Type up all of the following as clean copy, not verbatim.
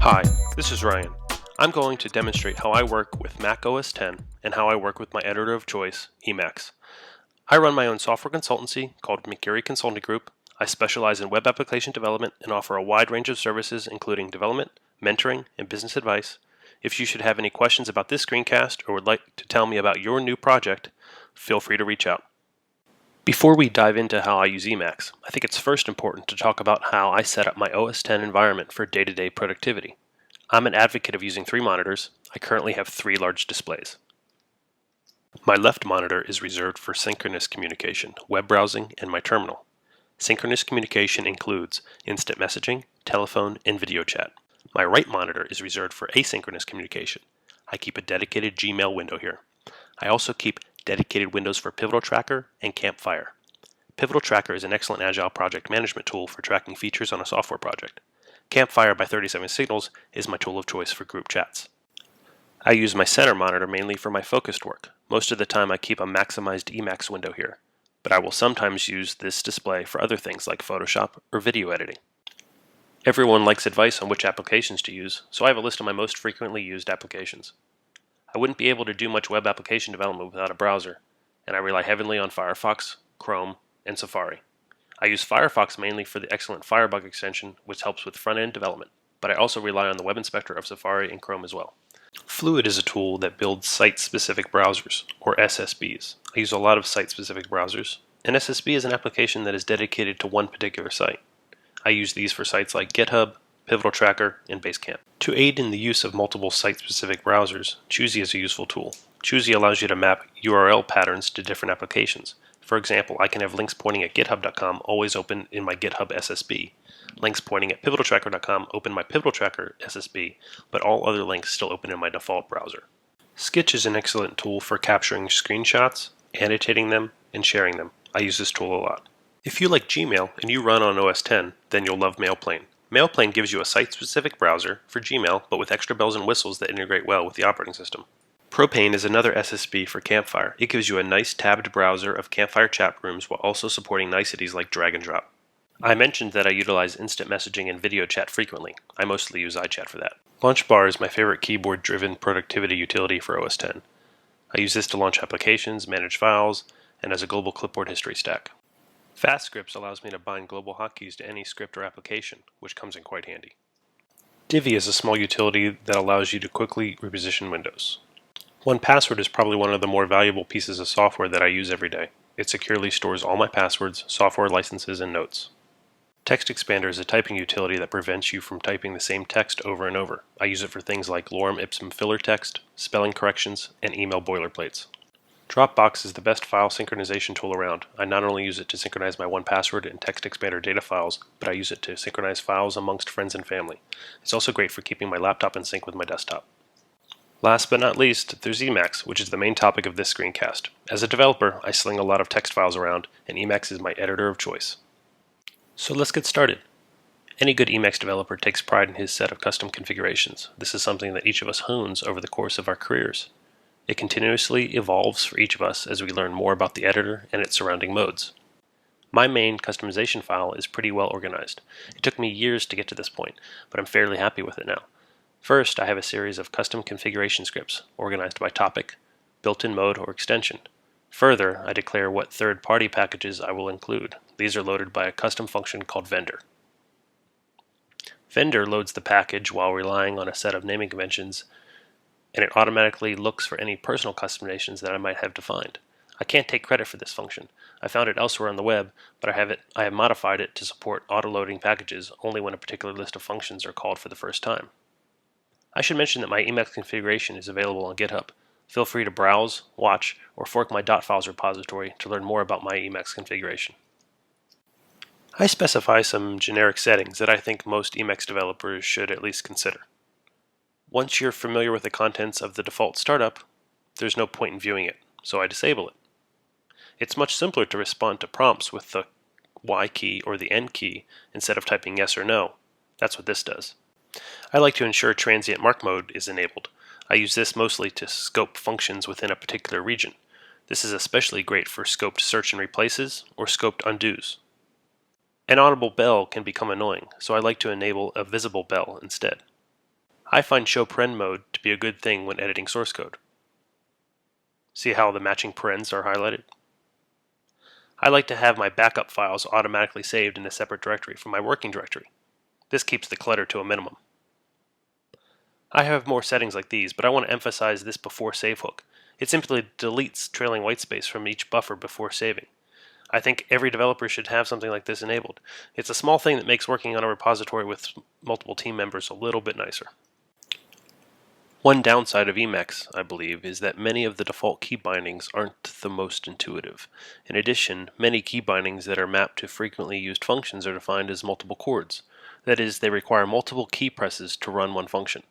Hi, this is Ryan. I'm going to demonstrate how I work with Mac OS X and how I work with my editor of choice, Emacs. I run my own software consultancy called McGeary Consulting Group. I specialize in web application development and offer a wide range of services including development, mentoring, and business advice. If you should have any questions about this screencast or would like to tell me about your new project, feel free to reach out. Before we dive into how I use Emacs, I think it's first important to talk about how I set up my OS X environment for day-to-day productivity. I'm an advocate of using 3 monitors. I currently have 3 large displays. My left monitor is reserved for synchronous communication, web browsing, and my terminal. Synchronous communication includes instant messaging, telephone, and video chat. My right monitor is reserved for asynchronous communication. I keep a dedicated Gmail window here. I also keep dedicated windows for Pivotal Tracker and Campfire. Pivotal Tracker is an excellent agile project management tool for tracking features on a software project. Campfire by 37 Signals is my tool of choice for group chats. I use my center monitor mainly for my focused work. Most of the time I keep a maximized Emacs window here, but I will sometimes use this display for other things like Photoshop or video editing. Everyone likes advice on which applications to use, so I have a list of my most frequently used applications. I wouldn't be able to do much web application development without a browser, and I rely heavily on Firefox, Chrome, and Safari. I use Firefox mainly for the excellent Firebug extension, which helps with front-end development, but I also rely on the web inspector of Safari and Chrome as well. Fluid is a tool that builds site-specific browsers, or SSBs. I use a lot of site-specific browsers. An SSB is an application that is dedicated to one particular site. I use these for sites like GitHub, Pivotal Tracker, and Basecamp. To aid in the use of multiple site-specific browsers, Choosy is a useful tool. Choosy allows you to map URL patterns to different applications. For example, I can have links pointing at github.com always open in my GitHub SSB, links pointing at pivotaltracker.com open my Pivotal Tracker SSB, but all other links still open in my default browser. Sketch is an excellent tool for capturing screenshots, annotating them, and sharing them. I use this tool a lot. If you like Gmail and you run on OS X, then you'll love Mailplane. Mailplane gives you a site-specific browser for Gmail, but with extra bells and whistles that integrate well with the operating system. Propane is another SSB for Campfire. It gives you a nice tabbed browser of Campfire chat rooms while also supporting niceties like drag and drop. I mentioned that I utilize instant messaging and video chat frequently. I mostly use iChat for that. LaunchBar is my favorite keyboard-driven productivity utility for OS X. I use this to launch applications, manage files, and as a global clipboard history stack. Fast Scripts allows me to bind global hotkeys to any script or application, which comes in quite handy. Divi is a small utility that allows you to quickly reposition windows. 1Password is probably one of the more valuable pieces of software that I use every day. It securely stores all my passwords, software licenses, and notes. Text Expander is a typing utility that prevents you from typing the same text over and over. I use it for things like lorem ipsum filler text, spelling corrections, and email boilerplates. Dropbox is the best file synchronization tool around. I not only use it to synchronize my 1Password and Text Expander data files, but I use it to synchronize files amongst friends and family. It's also great for keeping my laptop in sync with my desktop. Last but not least, there's Emacs, which is the main topic of this screencast. As a developer, I sling a lot of text files around, and Emacs is my editor of choice. So let's get started. Any good Emacs developer takes pride in his set of custom configurations. This is something that each of us hones over the course of our careers. It continuously evolves for each of us as we learn more about the editor and its surrounding modes. My main customization file is pretty well organized. It took me years to get to this point, but I'm fairly happy with it now. First, I have a series of custom configuration scripts, organized by topic, built-in mode, or extension. Further, I declare what third-party packages I will include. These are loaded by a custom function called vendor. Vendor loads the package while relying on a set of naming conventions, and it automatically looks for any personal customizations that I might have defined. I can't take credit for this function. I found it elsewhere on the web, but I have modified it to support auto-loading packages only when a particular list of functions are called for the first time. I should mention that my Emacs configuration is available on GitHub. Feel free to browse, watch, or fork my .files repository to learn more about my Emacs configuration. I specify some generic settings that I think most Emacs developers should at least consider. Once you're familiar with the contents of the default startup, there's no point in viewing it, so I disable it. It's much simpler to respond to prompts with the Y key or the N key instead of typing yes or no. That's what this does. I like to ensure transient mark mode is enabled. I use this mostly to scope functions within a particular region. This is especially great for scoped search and replaces or scoped undos. An audible bell can become annoying, so I like to enable a visible bell instead. I find show paren mode to be a good thing when editing source code. See how the matching parens are highlighted? I like to have my backup files automatically saved in a separate directory from my working directory. This keeps the clutter to a minimum. I have more settings like these, but I want to emphasize this before save hook. It simply deletes trailing whitespace from each buffer before saving. I think every developer should have something like this enabled. It's a small thing that makes working on a repository with multiple team members a little bit nicer. One downside of Emacs, I believe, is that many of the default key bindings aren't the most intuitive. In addition, many key bindings that are mapped to frequently used functions are defined as multiple chords. That is, they require multiple key presses to run one function.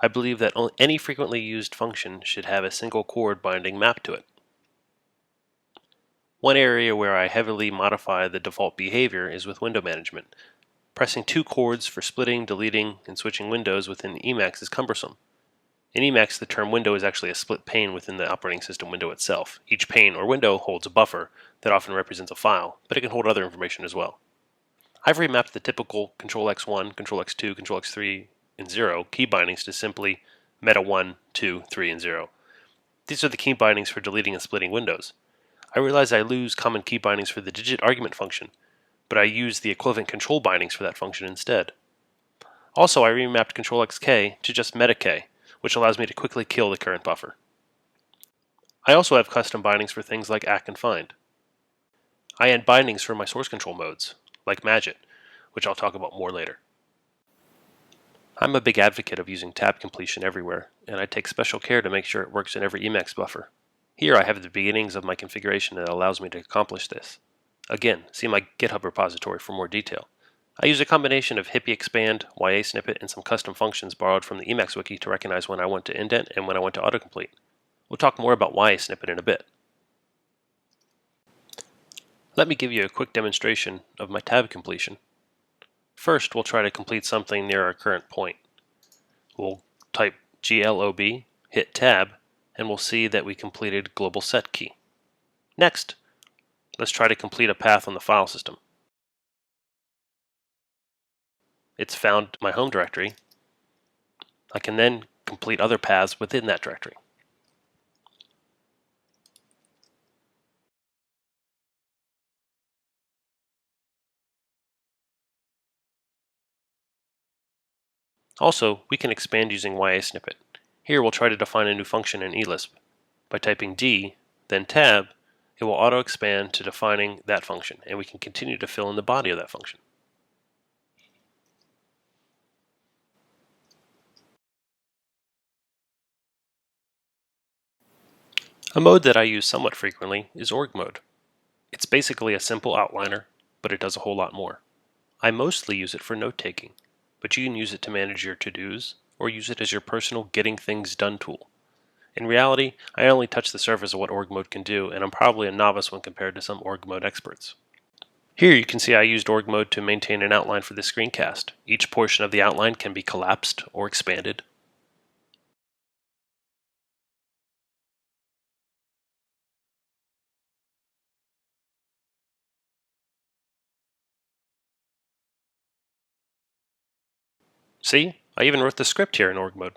I believe that any frequently used function should have a single chord binding mapped to it. One area where I heavily modify the default behavior is with window management. Pressing two chords for splitting, deleting, and switching windows within Emacs is cumbersome. In Emacs, the term window is actually a split pane within the operating system window itself. Each pane or window holds a buffer that often represents a file, but it can hold other information as well. I've remapped the typical Ctrl+X1, Ctrl+X2, Ctrl+X3, and 0 key bindings to simply meta 1, 2, 3, and 0. These are the key bindings for deleting and splitting windows. I realize I lose common key bindings for the digit argument function, but I use the equivalent control bindings for that function instead. Also, I remapped Ctrl+K to just meta K, which allows me to quickly kill the current buffer. I also have custom bindings for things like ACK and find. I add bindings for my source control modes, like Magit, which I'll talk about more later. I'm a big advocate of using tab completion everywhere, and I take special care to make sure it works in every Emacs buffer. Here I have the beginnings of my configuration that allows me to accomplish this. Again, see my GitHub repository for more detail. I use a combination of hippie expand, YA snippet, and some custom functions borrowed from the Emacs wiki to recognize when I want to indent and when I want to autocomplete. We'll talk more about YA snippet in a bit. Let me give you a quick demonstration of my tab completion. First, we'll try to complete something near our current point. We'll type glob, hit tab, and we'll see that we completed global set key. Next, let's try to complete a path on the file system. It's found my home directory. I can then complete other paths within that directory. Also, we can expand using YA snippet. Here we'll try to define a new function in eLisp. By typing D, then tab, it will auto-expand to defining that function, and we can continue to fill in the body of that function. A mode that I use somewhat frequently is org mode. It's basically a simple outliner, but it does a whole lot more. I mostly use it for note-taking, but you can use it to manage your to-dos, or use it as your personal getting things done tool. In reality, I only touch the surface of what org mode can do, and I'm probably a novice when compared to some org mode experts. Here you can see I used org mode to maintain an outline for this screencast. Each portion of the outline can be collapsed or expanded. See, I even wrote the script here in org mode.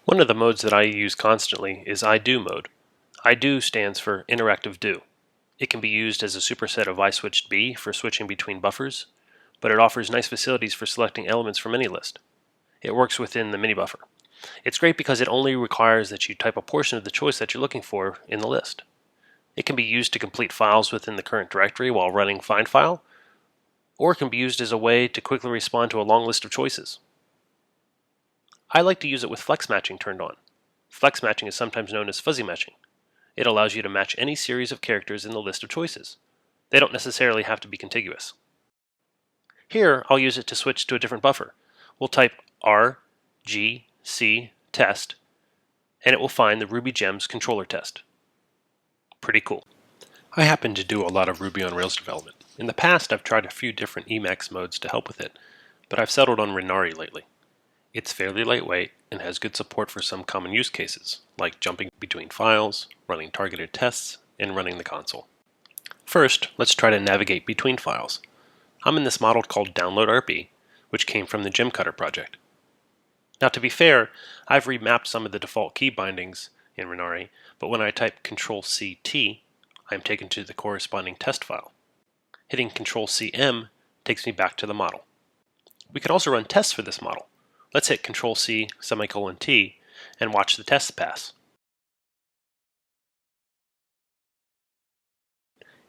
One of the modes that I use constantly is IDO mode. IDO stands for interactive do. It can be used as a superset of iSwitched-B for switching between buffers, but it offers nice facilities for selecting elements from any list. It works within the mini buffer. It's great because it only requires that you type a portion of the choice that you're looking for in the list. It can be used to complete files within the current directory while running find file, or it can be used as a way to quickly respond to a long list of choices. I like to use it with flex matching turned on. Flex matching is sometimes known as fuzzy matching. It allows you to match any series of characters in the list of choices. They don't necessarily have to be contiguous. Here, I'll use it to switch to a different buffer. We'll type RGC test, and it will find the Ruby Gems controller test. Pretty cool. I happen to do a lot of Ruby on Rails development. In the past, I've tried a few different Emacs modes to help with it, but I've settled on Renari lately. It's fairly lightweight and has good support for some common use cases, like jumping between files, running targeted tests, and running the console. First, let's try to navigate between files. I'm in this model called download.rb, which came from the Gemcutter project. Now to be fair, I've remapped some of the default key bindings in Renari, but when I type Ctrl-C-T, I am taken to the corresponding test file. Hitting Ctrl-C-M takes me back to the model. We can also run tests for this model. Let's hit Ctrl-C:*T and watch the tests pass.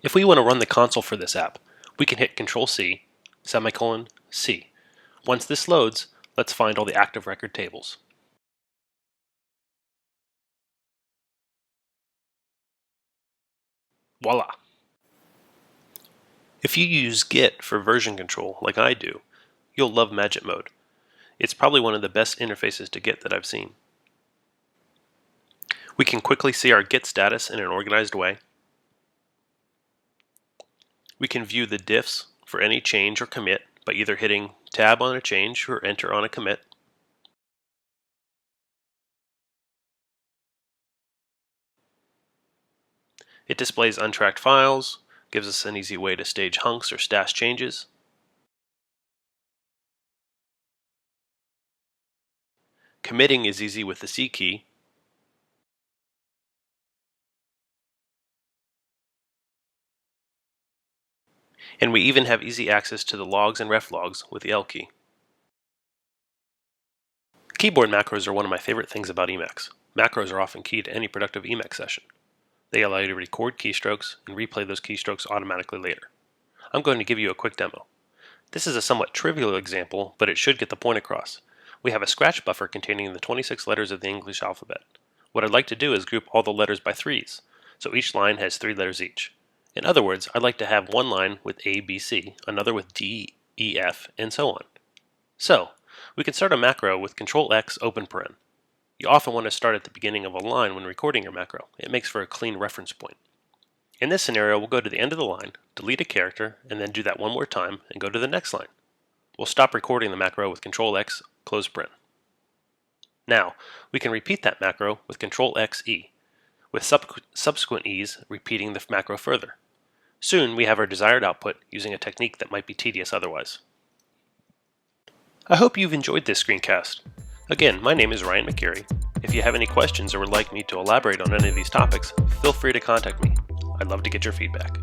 If we want to run the console for this app, we can hit Ctrl-C:*C. Once this loads, let's find all the active record tables. Voila! If you use Git for version control like I do, you'll love Magic Mode. It's probably one of the best interfaces to Git that I've seen. We can quickly see our Git status in an organized way. We can view the diffs for any change or commit by either hitting Tab on a change or Enter on a commit. It displays untracked files, gives us an easy way to stage hunks or stash changes. Committing is easy with the C key. And we even have easy access to the logs and ref logs with the L key. Keyboard macros are one of my favorite things about Emacs. Macros are often key to any productive Emacs session. They allow you to record keystrokes and replay those keystrokes automatically later. I'm going to give you a quick demo. This is a somewhat trivial example, but it should get the point across. We have a scratch buffer containing the 26 letters of the English alphabet. What I'd like to do is group all the letters by threes, so each line has 3 letters each. In other words, I'd like to have one line with A, B, C, another with D, E, F, and so on. So, we can start a macro with Ctrl-X open paren. You often want to start at the beginning of a line when recording your macro. It makes for a clean reference point. In this scenario, we'll go to the end of the line, delete a character, and then do that one more time and go to the next line. We'll stop recording the macro with Ctrl-X close paren. Now, we can repeat that macro with Ctrl-X-E, with subsequent E's repeating the macro further. Soon we have our desired output using a technique that might be tedious otherwise. I hope you've enjoyed this screencast. Again, my name is Ryan McGeary. If you have any questions or would like me to elaborate on any of these topics, feel free to contact me. I'd love to get your feedback.